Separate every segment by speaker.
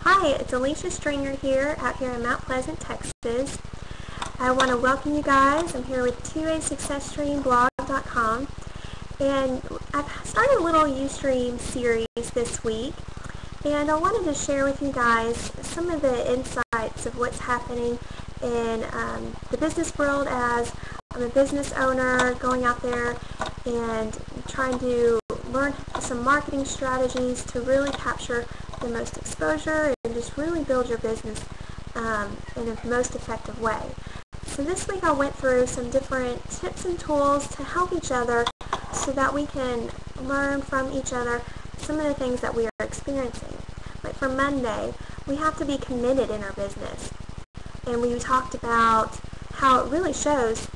Speaker 1: Hi, it's Alicia Stringer here, out here in Mount Pleasant, Texas. I want to welcome you guys. I'm here with 2ASuccessStreamblog.com, and I've started a little Ustream series this week, and I wanted to share with you guys some of the insights of what's happening in the business world as I'm a business owner going out there and trying to learn some marketing strategies to really capture the most exposure and just really build your business in a most effective way. So this week I went through some different tips and tools to help each other so that we can learn from each other some of the things that we are experiencing. Like for Monday, we have to be committed in our business. And we talked about how it really shows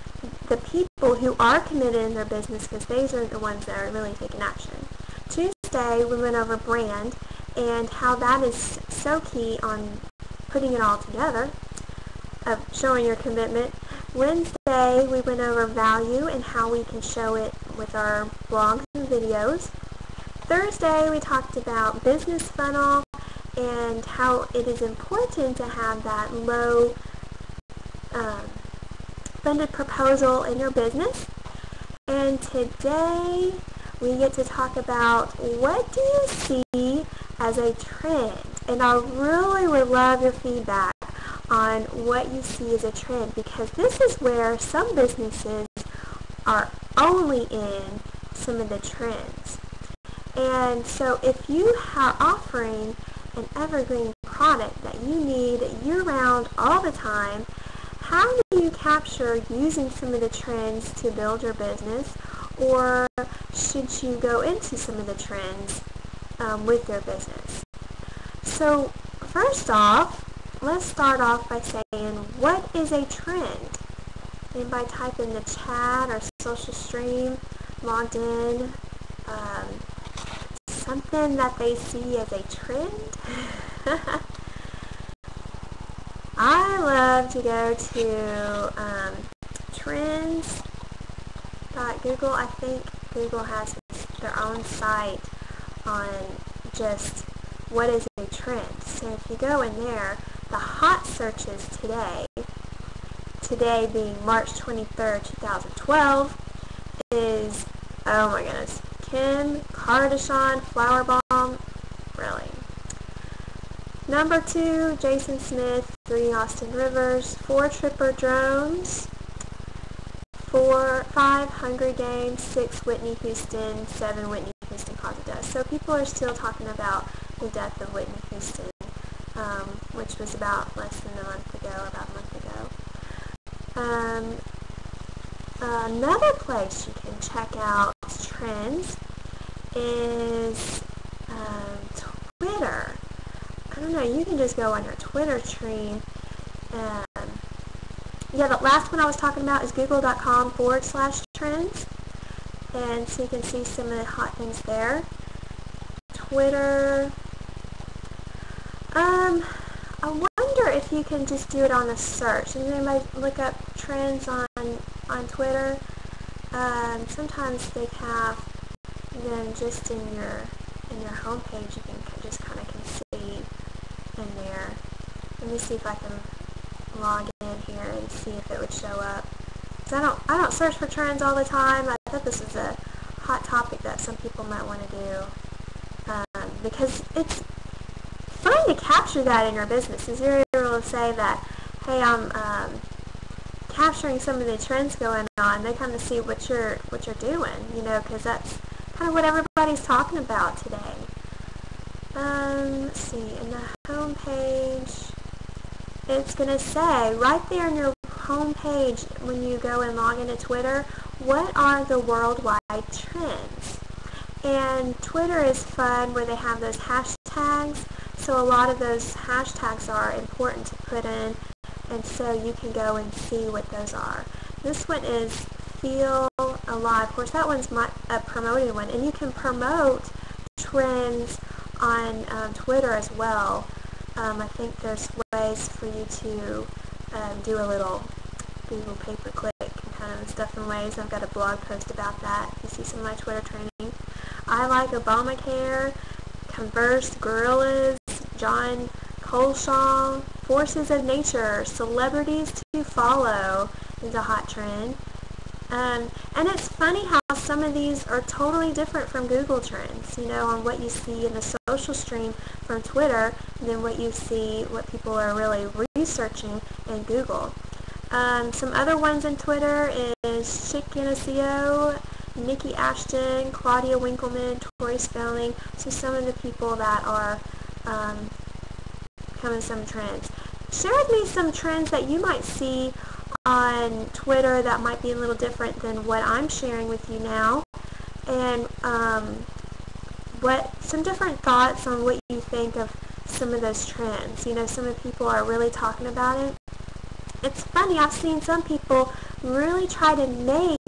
Speaker 1: the people who are committed in their business, because these are the ones that are really taking action. Tuesday, we went over brand and how that is so key on putting it all together, of showing your commitment. Wednesday, we went over value and how we can show it with our blogs and videos. Thursday, we talked about business funnel and how it is important to have that low funded proposal in your business. And today, we get to talk about what do you see as a trend. And I really would love your feedback on what you see as a trend, because this is where some businesses are only in some of the trends. And so if you are offering an evergreen product that you need year-round all the time, how do you capture using some of the trends to build your business, or should you go into some of the trends with your business? So first off, let's start off by saying, what is a trend? Anybody type in the chat or social stream, logged in, something that they see as a trend? I love to go to trends.google. I think Google has their own site on just what is a trend. So if you go in there, the hot searches today being March 23rd, 2012, is, oh my goodness, Kim Kardashian flower bomb, really. Number 2, Jason Smith, 3 Austin Rivers, 4 Tripper drones, 5 Hunger Games, 6 Whitney Houston, 7 Whitney Houston cause of death. So people are still talking about the death of Whitney Houston, which was about less than a month ago, another place you can check out trends is Twitter. I don't know, you can just go on your Twitter stream. Yeah, the last one I was talking about is google.com/trends. And so you can see some of the hot things there. Twitter. I wonder if you can just do it on a search. Does anybody look up trends on Twitter? Sometimes they have them just in your homepage. You can just kind of see in there. Let me see if I can log in here and see if it would show up. So I don't search for trends all the time. I thought this was a hot topic that some people might want to do, because it's fun to capture that in your business. It's very able to say that, hey, I'm capturing some of the trends going on. They kind of see what you're doing, because that's kind of what everybody's talking about today. Let's see, in the home page, it's going to say right there in your home page when you go and log into Twitter, what are the worldwide trends? And Twitter is fun where they have those hashtags, so a lot of those hashtags are important to put in, and so you can go and see what those are. This one is Feel Alive. Of course, that one's a promoted one, and you can promote trends on Twitter as well. I think there's ways for you to do a little Google pay-per-click and kind of stuff in ways. I've got a blog post about that. You see some of my Twitter training. I like Obamacare, Converse, Gorillas, John Coleshaw, forces of nature, celebrities to follow is a hot trend. And it's funny how some of these are totally different from Google Trends, on what you see in the social stream from Twitter than what you see, what people are really researching in Google. Some other ones in Twitter is Chick Geneseo, Nikki Ashton, Claudia Winkleman, Tori Spelling, so some of the people that are becoming some trends. Share with me some trends that you might see on Twitter that might be a little different than what I'm sharing with you now, and some different thoughts on what you think of some of those trends. Some of the people are really talking about it. It's funny, I've seen some people really try to make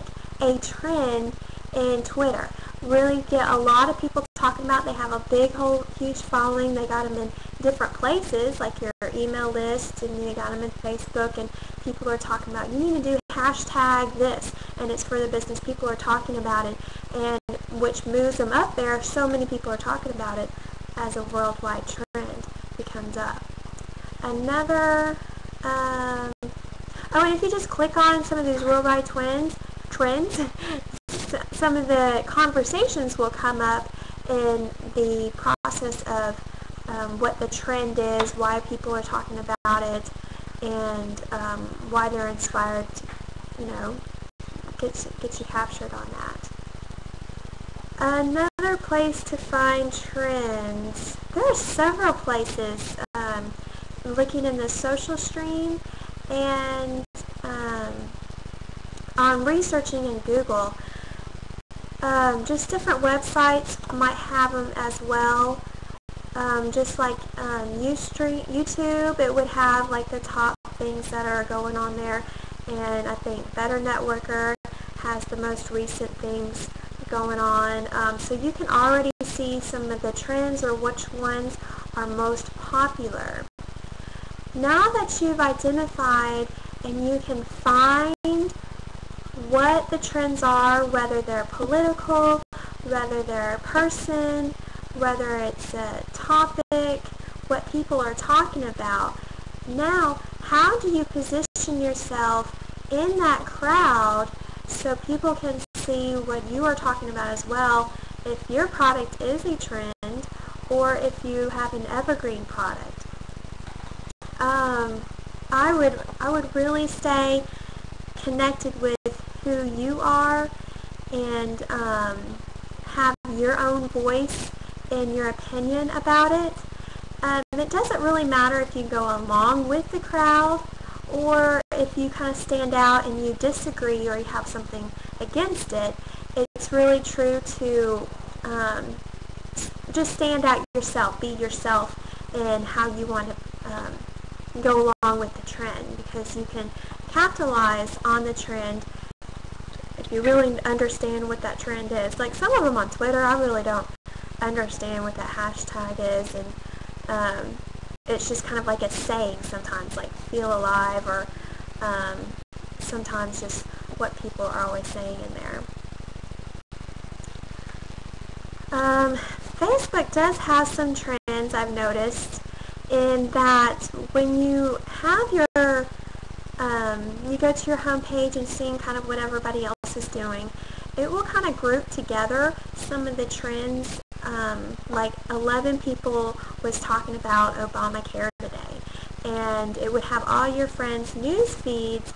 Speaker 1: a trend in Twitter. Really get a lot of people talking about it. They have a big, huge following. They got them in different places, like your email list, and you got them in Facebook, and people are talking about, you need to do hashtag this, and it's for the business. People are talking about it, and which moves them up there. So many people are talking about it as a worldwide trend becomes up. Another, oh, and if you just click on some of these worldwide trends, some of the conversations will come up in the process of what the trend is, why people are talking about it, and why they're inspired to, get you captured on that. Another place to find trends, there are several places, looking in the social stream and on researching in Google. Just different websites might have them as well. Just like YouTube, it would have like the top things that are going on there, and I think Better Networker has the most recent things going on. So you can already see some of the trends or which ones are most popular. Now that you've identified and you can find what the trends are, whether they're political, whether they're a person, whether it's a topic, what people are talking about. Now, how do you position yourself in that crowd so people can see what you are talking about as well, if your product is a trend or if you have an evergreen product? I would really stay connected with who you are and have your own voice and your opinion about it. It doesn't really matter if you go along with the crowd or if you kind of stand out and you disagree or you have something against it. It's really true to just stand out yourself, be yourself in how you want to go along with the trend, because you can capitalize on the trend if you really understand what that trend is. Like some of them on Twitter, I really don't understand what that hashtag is, and it's just kind of like a saying sometimes, like feel alive, or sometimes just what people are always saying in there. Facebook does have some trends, I've noticed, in that when you have your, you go to your home page and seeing kind of what everybody else is doing, it will kind of group together some of the trends. Like 11 people was talking about Obamacare today, and it would have all your friends' news feeds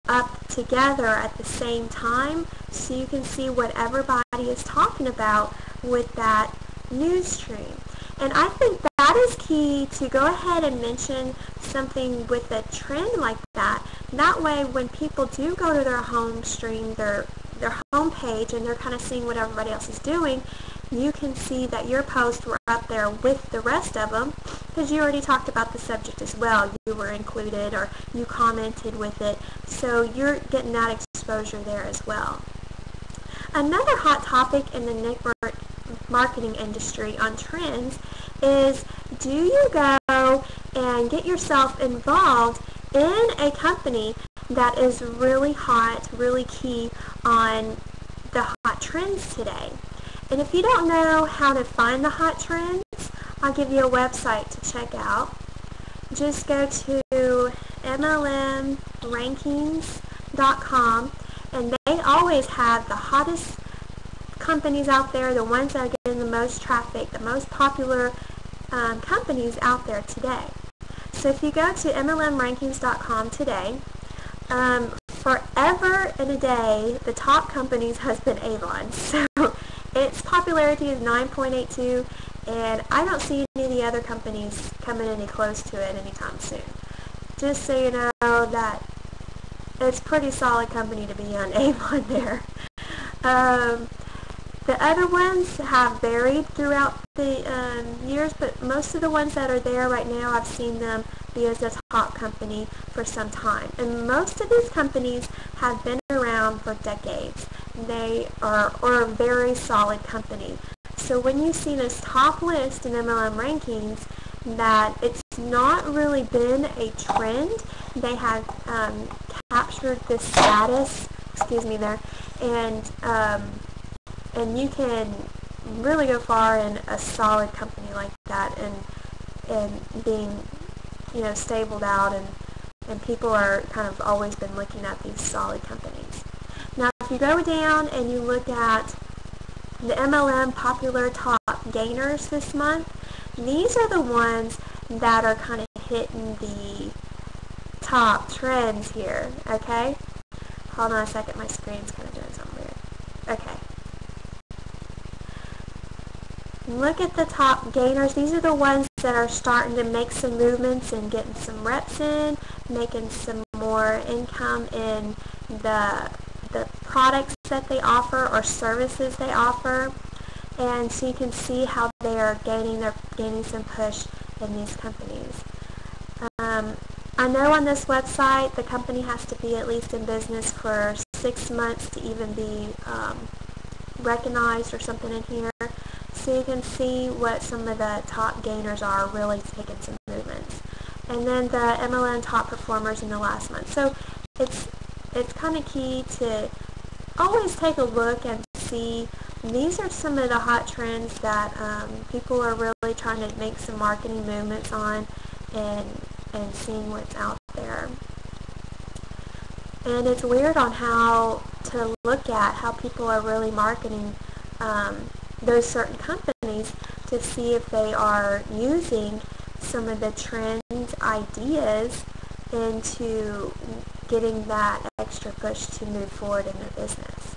Speaker 1: up together at the same time, so you can see what everybody is talking about with that news stream. And I think that is key, to go ahead and mention something with a trend like that. That way, when people do go to their home stream, their home page, and they're kind of seeing what everybody else is doing, you can see that your posts were up there with the rest of them, because you already talked about the subject as well. You were included, or you commented with it, so you're getting that exposure there as well. Another hot topic in the network marketing industry on trends is, do you go and get yourself involved in a company that is really hot, really key on the hot trends today? And if you don't know how to find the hot trends, I'll give you a website to check out. just go to MLMrankings.com, and they always have the hottest companies out there, the ones that are getting the most traffic, the most popular companies out there today. So if you go to MLMrankings.com today, forever and a day, the top companies has been Avon. So its popularity is 9.82, and I don't see any of the other companies coming any close to it anytime soon. Just so you know that it's a pretty solid company to be on Avon there. The other ones have varied throughout the years, but most of the ones that are there right now, I've seen them be as a top company for some time. And most of these companies have been around for decades. They are a very solid company. So when you see this top list in MLM rankings, that it's not really been a trend. They have captured this status, excuse me there, and you can really go far in a solid company like that, and being, you know, stabled out, and people are kind of always been looking at these solid companies. Now if you go down and you look at the MLM popular top gainers this month, these are the ones that are kind of hitting the top trends here, okay? Hold on a second, my screen's kind of doing something weird. Okay. Look at the top gainers. These are the ones that are starting to make some movements and getting some reps in, making some more income in the products that they offer or services they offer. And so you can see how they are gaining some push in these companies. I know on this website the company has to be at least in business for 6 months to even be recognized or something in here. So you can see what some of the top gainers are really taking some movements. And then the MLM top performers in the last month. So it's kind of key to always take a look and see. These are some of the hot trends that people are really trying to make some marketing movements on, and seeing what's out there. And it's weird on how to look at how people are really marketing those certain companies to see if they are using some of the trend ideas into getting that extra push to move forward in their business.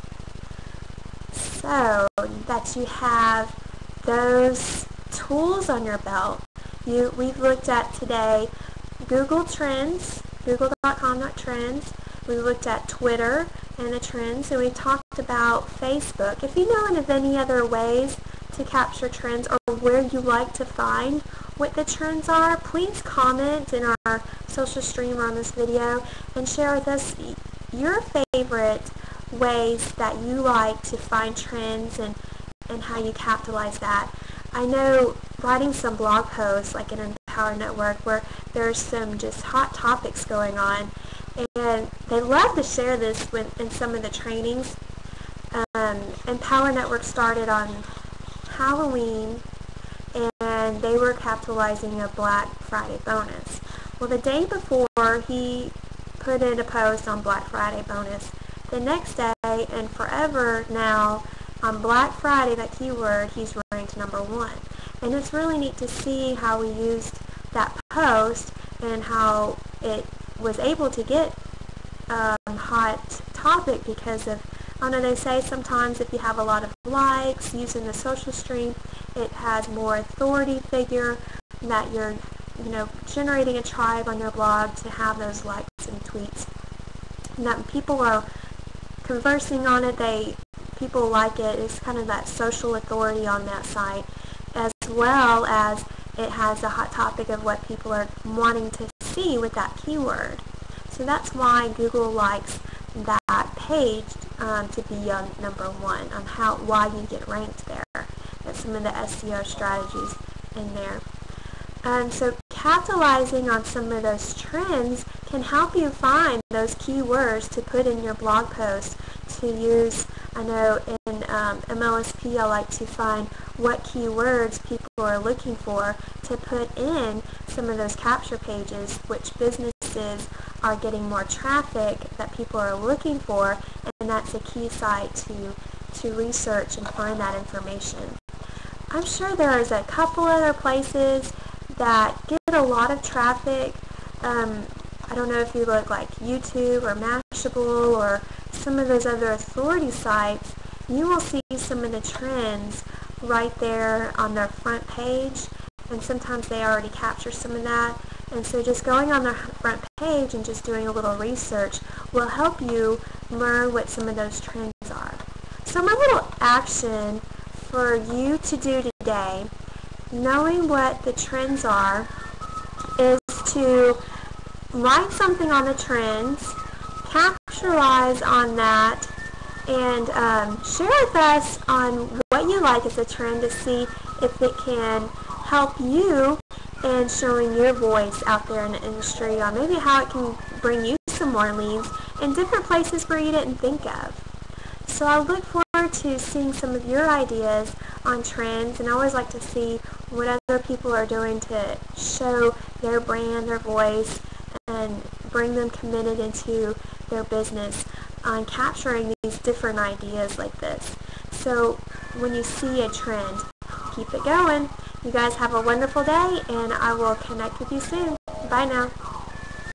Speaker 1: So that you have those tools on your belt, we've looked at today Google Trends, google.com.trends. We looked at Twitter and the trends, and we talked about Facebook. If you know of any other ways to capture trends or where you like to find what the trends are, please comment in our social stream or on this video and share with us your favorite ways that you like to find trends and how you capitalize that. I know writing some blog posts like in Empower Network where there's some just hot topics going on, and they love to share this in some of the trainings. Empower Network started on Halloween, and they were capitalizing a Black Friday bonus. Well, the day before, he put in a post on Black Friday bonus. The next day, and forever now, on Black Friday, that keyword, he's ranked #1. And it's really neat to see how we used that post and how it was able to get hot topic because of, I know they say sometimes if you have a lot of likes using the social stream, it has more authority figure that you're, generating a tribe on your blog to have those likes and tweets. And that people are conversing on it, people like it. It's kind of that social authority on that site, as well as it has a hot topic of what people are wanting to see with that keyword. So that's why Google likes that page to be on #1 on why you get ranked there. That's some of the SEO strategies in there. So capitalizing on some of those trends can help you find those keywords to put in your blog post to use. I know in MLSP, I like to find what keywords people are looking for to put in some of those capture pages, which businesses are getting more traffic that people are looking for, and that's a key site to research and find that information. I'm sure there's a couple other places that get a lot of traffic. I don't know if you look like YouTube or Mashable or some of those other authority sites, you will see some of the trends right there on their front page, and sometimes they already capture some of that. And so just going on their front page and just doing a little research will help you learn what some of those trends are. So my little action for you to do today, knowing what the trends are, is to write something on the trends, capitalize on that, and share with us on what you like as a trend to see if it can help you in showing your voice out there in the industry, or maybe how it can bring you some more leads in different places where you didn't think of. So I look forward to seeing some of your ideas on trends, and I always like to see what other people are doing to show their brand, their voice, and bring them committed into their business on capturing these different ideas like this. So when you see a trend, keep it going. You guys have a wonderful day, and I will connect with you soon. Bye now.